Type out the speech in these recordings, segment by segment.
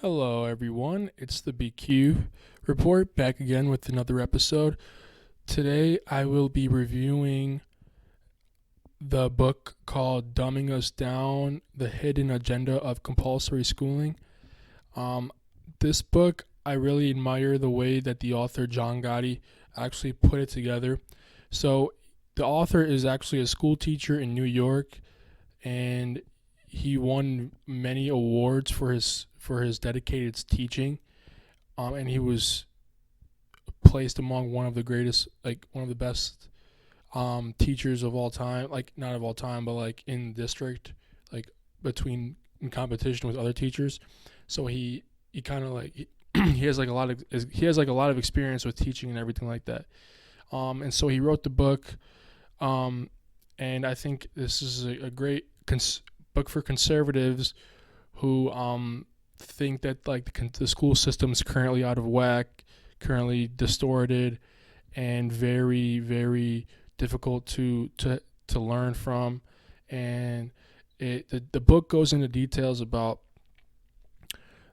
Hello, everyone. It's the BQ Report back again with another episode. Today, I will be reviewing the book called Dumbing Us Down: The Hidden Agenda of Compulsory Schooling. Um, this book, I really admire the way that the author, John Gotti, actually put it together. So, the author is actually a school teacher in New York, and he won many awards for his dedicated teaching. And he was placed among one of the greatest, like one of the best teachers of all time. Like not of all time, but like in district, like between in competition with other teachers. So he kind of like he has like a lot of experience with teaching and everything like that. And so he wrote the book. Um, and I think this is a great book for conservatives who think that like the school system is currently out of whack, currently distorted, and very difficult to learn from. And the book goes into details about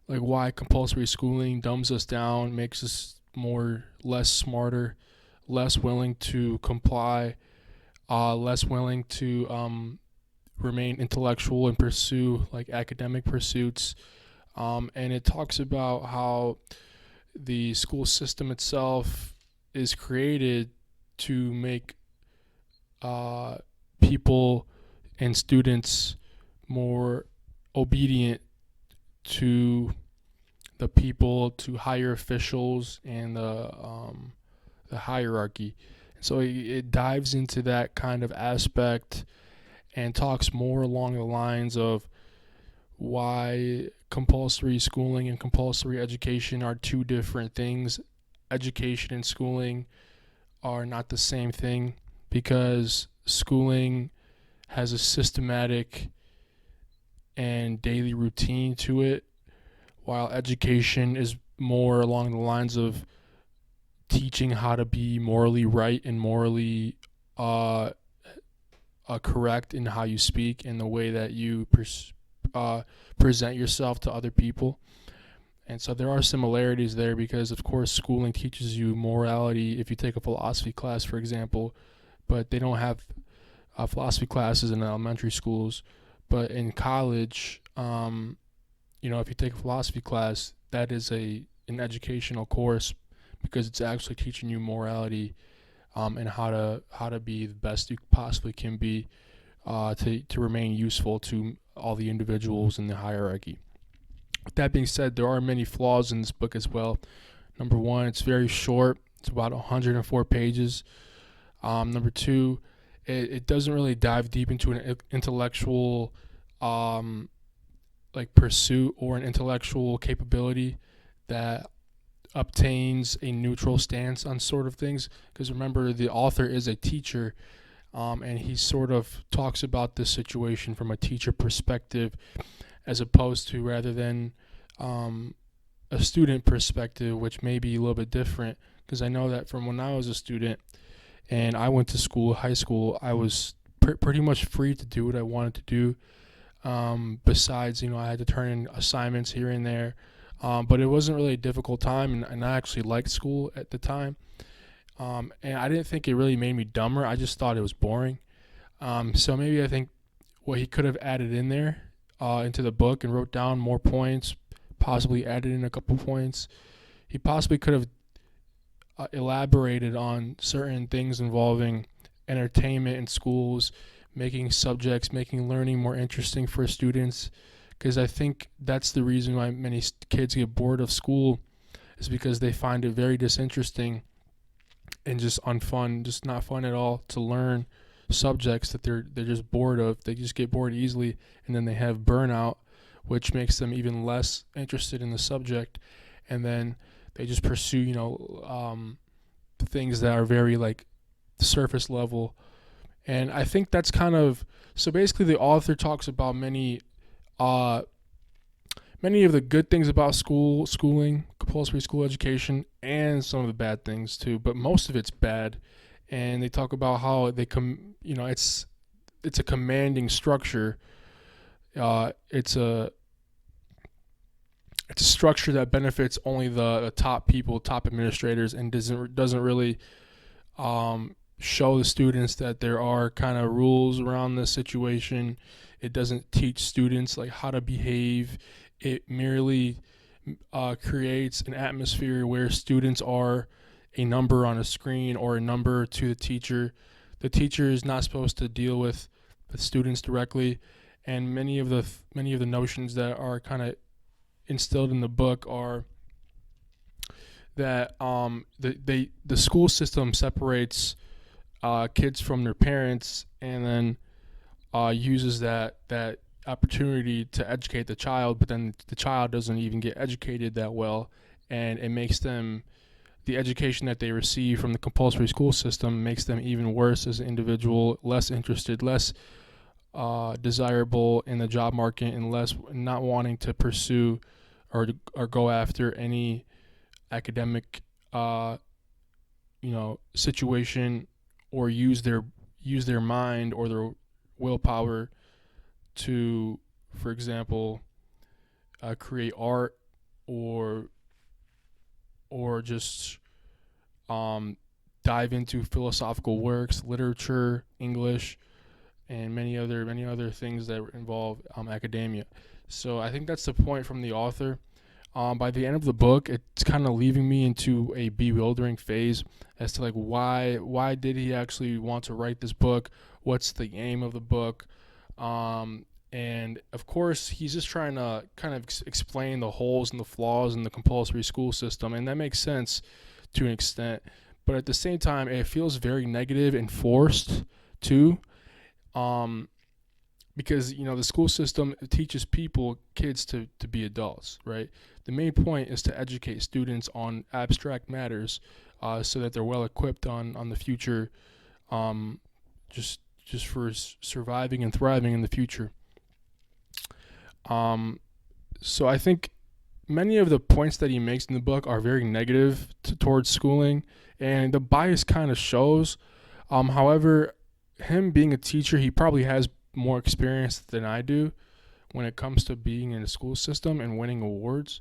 like why compulsory schooling dumbs us down, makes us less smarter, less willing to comply, less willing to remain intellectual and pursue like academic pursuits. And it talks about how the school system itself is created to make uh, people and students more obedient to the people, to higher officials, and the hierarchy. So it dives into that kind of aspect and talks more along the lines of why compulsory schooling and compulsory education are two different things. Education and schooling are not the same thing because schooling has a systematic and daily routine to it, while education is more along the lines of teaching how to be morally right and morally uh, correct in how you speak and the way that you present yourself to other people. And so there are similarities there because, of course, schooling teaches you morality if you take a philosophy class, for example, but they don't have philosophy classes in elementary schools. But in college, if you take a philosophy class, that is an educational course because it's actually teaching you morality and how to be the best you possibly can be to remain useful to all the individuals in the hierarchy. With that being said, there are many flaws in this book as well. Number one, it's very short. It's about 104 pages. Number two, it doesn't really dive deep into an intellectual like pursuit or an intellectual capability that obtains a neutral stance on sort of things. Because remember, the author is a teacher, and he sort of talks about this situation from a teacher perspective as opposed to rather than a student perspective, which may be a little bit different. Because I know that from when I was a student and I went to school, high school, I was pretty much free to do what I wanted to do. Besides, I had to turn in assignments here and there. But it wasn't really a difficult time, and I actually liked school at the time. And I didn't think it really made me dumber. I just thought it was boring. So maybe I think what he could have added in there into the book and wrote down more points, possibly added in a couple points. He possibly could have elaborated on certain things involving entertainment in schools, making learning more interesting for students. Because I think that's the reason why many kids get bored of school is because they find it very disinteresting and just unfun, just not fun at all to learn subjects that they're just bored of. They just get bored easily, and then they have burnout, which makes them even less interested in the subject, and then they just pursue things that are very like surface level. And I think that's kind of so. Basically, the author talks about uh, many of the good things about schooling, compulsory school education, and some of the bad things too. But most of it's bad, and they talk about how it's a commanding structure. It's a it's a structure that benefits only the top people, top administrators, and doesn't really show the students that there are kind of rules around this situation. It doesn't teach students like how to behave. It merely creates an atmosphere where students are a number on a screen or a number to the teacher. The teacher is not supposed to deal with the students directly, and many of the notions that are kind of instilled in the book are that the school system separates kids from their parents, and then uses that opportunity to educate the child, but then the child doesn't even get educated that well, and it makes them the education that they receive from the compulsory school system makes them even worse as an individual, less interested, less desirable in the job market, and less not wanting to pursue or go after any academic situation, or use their mind or their willpower to, for example, create art, or just dive into philosophical works, literature, English, and many other things that involve academia. So I think that's the point from the author. By the end of the book, it's kind of leaving me into a bewildering phase as to like why did he actually want to write this book? What's the aim of the book? And of course, he's just trying to kind of explain the holes and the flaws in the compulsory school system, and that makes sense to an extent. But at the same time, it feels very negative and forced too. Um, because the school system teaches kids to be adults, right? The main point is to educate students on abstract matters, so that they're well equipped on the future, um, just for surviving and thriving in the future. So I think many of the points that he makes in the book are very negative towards schooling, and the bias kind of shows. However, him being a teacher, he probably has more experience than I do when it comes to being in the school system and winning awards.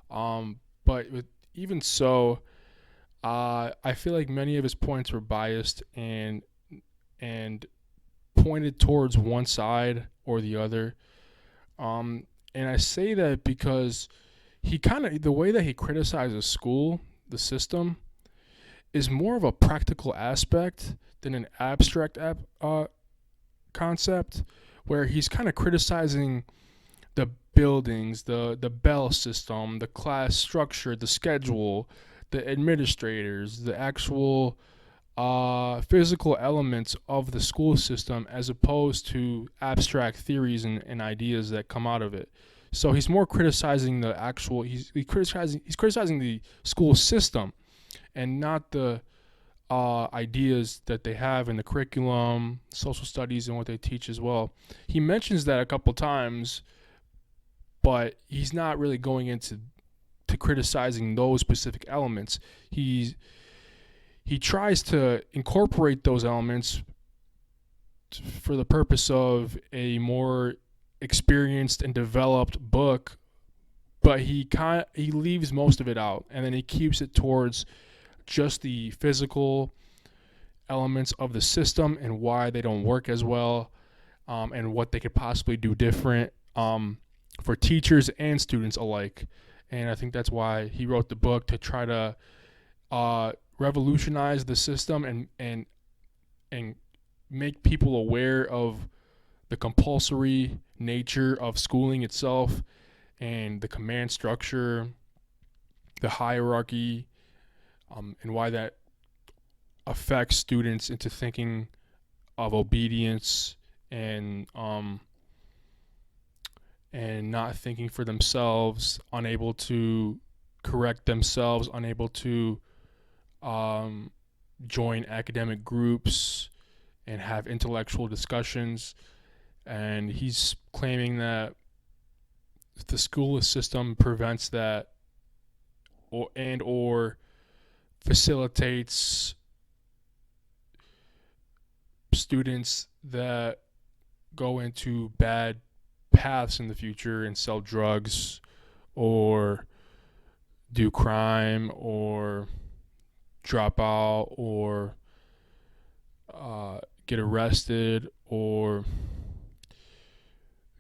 But even so, I feel like many of his points were biased and pointed towards one side or the other. And I say that because the way that he criticizes school, the system, is more of a practical aspect than an abstract concept, where he's kind of criticizing the buildings, the bell system, the class structure, the schedule, the administrators, the actual physical elements of the school system, as opposed to abstract theories and ideas that come out of it. So he's more criticizing the actual. He's criticizing the school system, and not the ideas that they have in the curriculum, social studies, and what they teach as well. He mentions that a couple times, but he's not really going into criticizing those specific elements. He tries to incorporate those elements for the purpose of a more experienced and developed book, but he leaves most of it out, and then he keeps it towards just the physical elements of the system and why they don't work as well, and what they could possibly do different, for teachers and students alike. And I think that's why he wrote the book, to try to revolutionize the system and make people aware of the compulsory nature of schooling itself, and the command structure, the hierarchy, and why that affects students into thinking of obedience and not thinking for themselves, unable to correct themselves, unable to join academic groups and have intellectual discussions. And he's claiming that the school system prevents that, or facilitates students that go into bad paths in the future and sell drugs, or do crime or drop out or get arrested or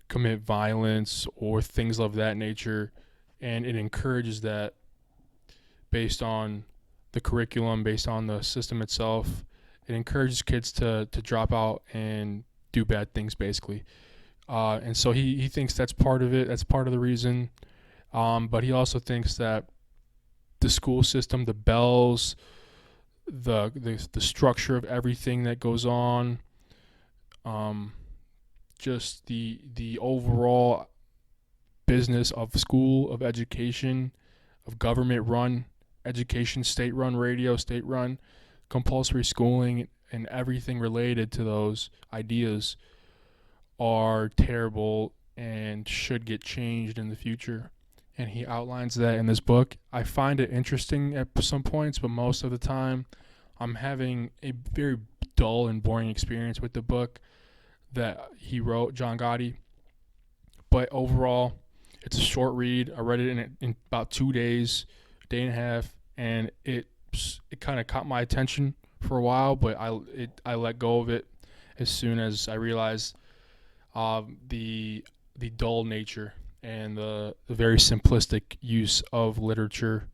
commit violence or things of that nature. And it encourages that based on the curriculum, based on the system itself. It encourages kids to drop out and do bad things, basically. And so he thinks that's part of it. That's part of the reason. But he also thinks that the school system, the bells, the structure of everything that goes on, just the overall business of school, of education, of government run education, state run radio, state run compulsory schooling, and everything related to those ideas are terrible and should get changed in the future. And he outlines that in this book. I find it interesting at some points, but most of the time I'm having a very dull and boring experience with the book that he wrote, John Gotti. But overall, it's a short read. I read it in about 2 days, a day and a half, and it kind of caught my attention for a while, but I let go of it as soon as I realized the dull nature and the very simplistic use of literature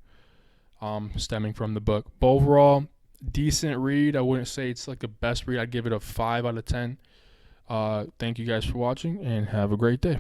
stemming from the book. But overall, decent read. I wouldn't say it's like the best read. I'd give it a 5 out of 10. Thank you guys for watching, and have a great day.